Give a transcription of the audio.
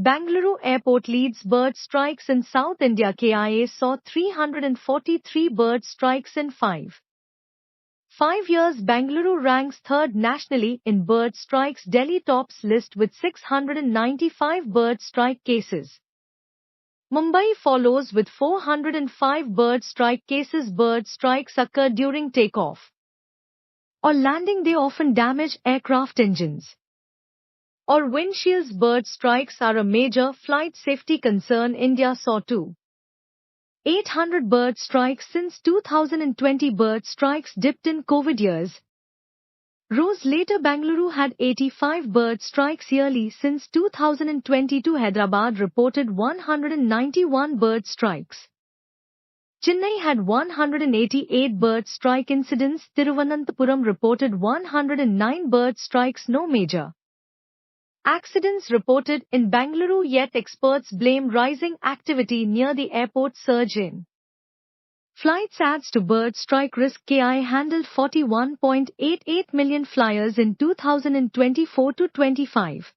Bengaluru Airport leads bird strikes in South India. KIA saw 343 bird strikes in 5 years. Bengaluru ranks third nationally in bird strikes. Delhi tops list with 695 bird strike cases. Mumbai follows with 405 bird strike cases. Bird strikes occur during takeoff or landing. They often damage aircraft engines or windshields. Bird strikes are a major flight safety concern. India saw 800 bird strikes since 2020. Bird strikes dipped in COVID years. Rose later. Bengaluru had 85 bird strikes yearly since 2022. Hyderabad reported 191 bird strikes. Chennai had 188 bird strike incidents. Thiruvananthapuram reported 109 bird strikes. No major accidents reported in Bengaluru yet. Experts blame rising activity near the airport. Surge in flights adds to bird strike risk. KI handled 41.88 million flyers in 2024-25.